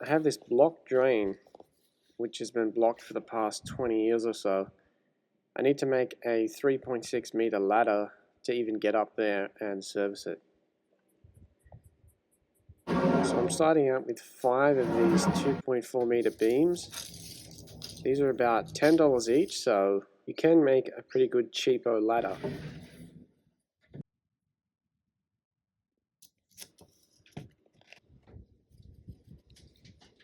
I have this block drain which has been blocked for the past 20 years or so. I need to make a 3.6 meter ladder to even get up there and service it. So I'm starting out with 5 of these 2.4 meter beams. These are about $10 each, so you can make a pretty good cheapo ladder.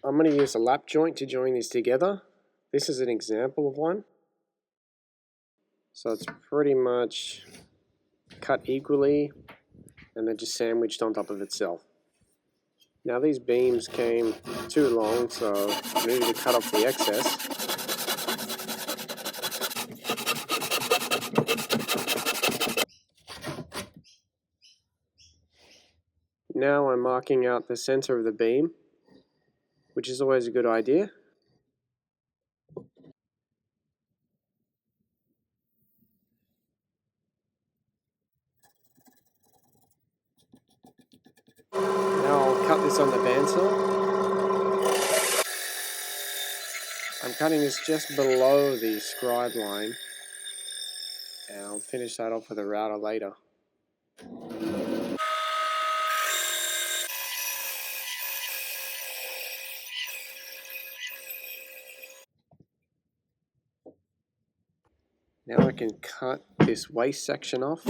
I'm going to use a lap joint to join these together. This is an example of one. So it's pretty much cut equally and then just sandwiched on top of itself. Now these beams came too long, so I needed to cut off the excess. Now I'm marking out the center of the beam, which is always a good idea. Now I'll cut this on the bandsaw. I'm cutting this just below the scribe line, and I'll finish that off with a router later. Now I can cut this waist section off.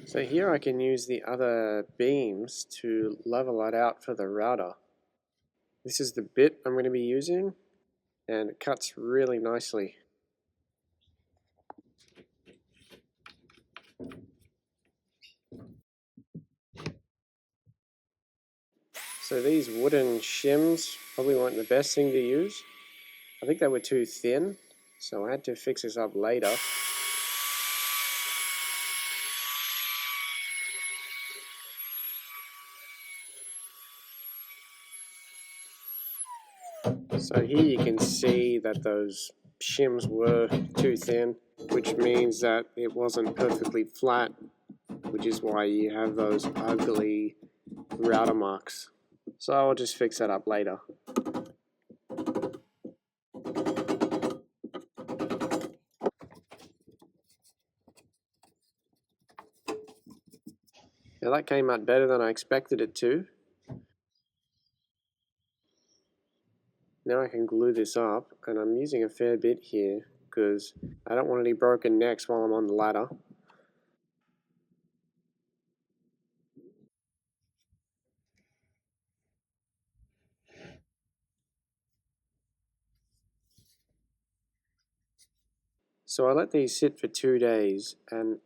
So here I can use the other beams to level that out for the router. This is the bit I'm going to be using, and it cuts really nicely. So these wooden shims probably weren't the best thing to use. I think they were too thin, so I had to fix this up later. So here you can see that those shims were too thin, which means that it wasn't perfectly flat, which is why you have those ugly router marks. So I'll just fix that up later. Now that came out better than I expected it to. Now I can glue this up, and I'm using a fair bit here because I don't want any broken necks while I'm on the ladder. So I let these sit for 2 days, and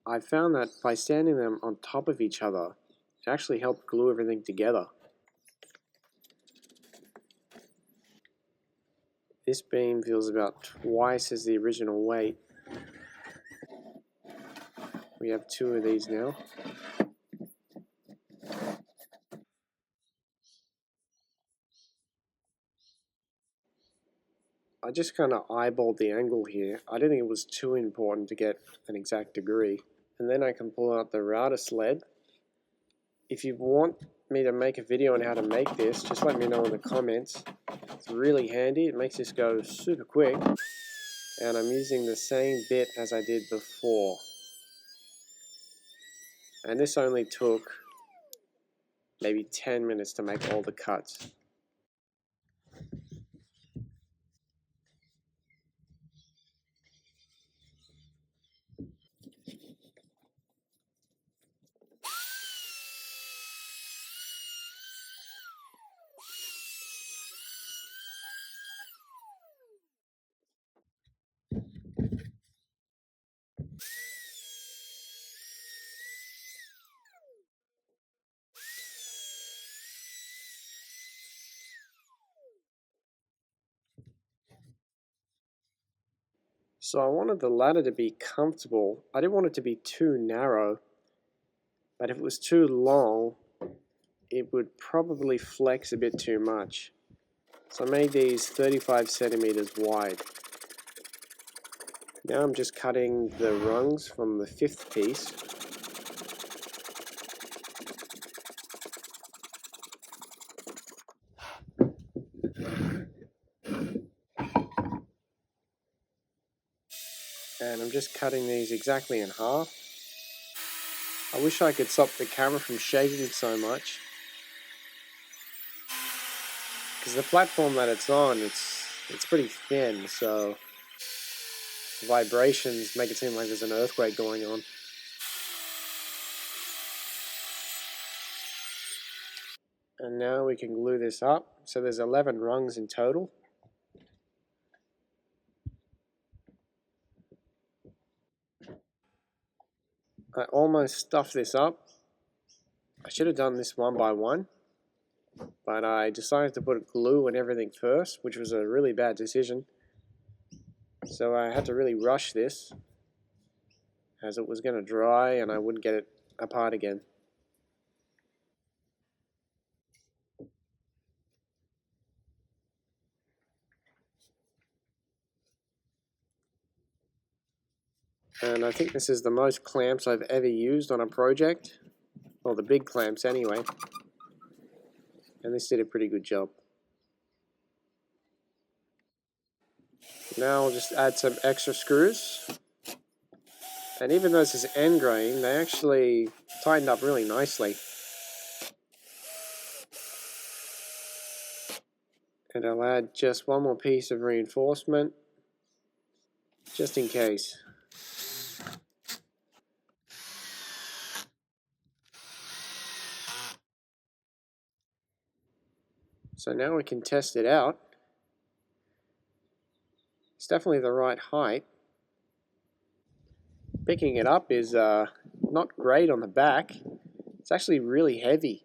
I found that by standing them on top of each other, it actually helped glue everything together. This beam feels about twice as the original weight. We have 2 of these now. I just kind of eyeballed the angle here. I didn't think it was too important to get an exact degree. And then I can pull out the router sled. If you want me to make a video on how to make this, just let me know in the comments. It's really handy. It makes this go super quick. And I'm using the same bit as I did before. And this only took maybe 10 minutes to make all the cuts. So I wanted the ladder to be comfortable. I didn't want it to be too narrow, but if it was too long, it would probably flex a bit too much. So I made these 35 centimeters wide. Now I'm just cutting the rungs from the 5th piece. And I'm just cutting these exactly in half. I wish I could stop the camera from shaking so much, because the platform that it's on, it's pretty thin, so the vibrations make it seem like there's an earthquake going on. And now we can glue this up. So there's 11 rungs in total. I almost stuffed this up. I should have done this one by one, but I decided to put glue and everything first, which was a really bad decision. So I had to really rush this, as it was going to dry and I wouldn't get it apart again. And I think this is the most clamps I've ever used on a project. Well, the big clamps anyway. And this did a pretty good job. Now I'll just add some extra screws. And even though this is end grain, they actually tightened up really nicely. And I'll add just one more piece of reinforcement, just in case. So now we can test it out. It's definitely the right height. Picking it up is not great on the back. It's actually really heavy.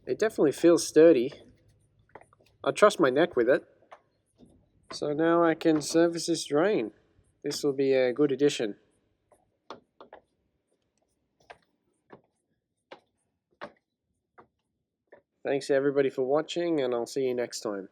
It definitely feels sturdy. I trust my neck with it. So now I can service this drain. This will be a good addition. Thanks everybody for watching, and I'll see you next time.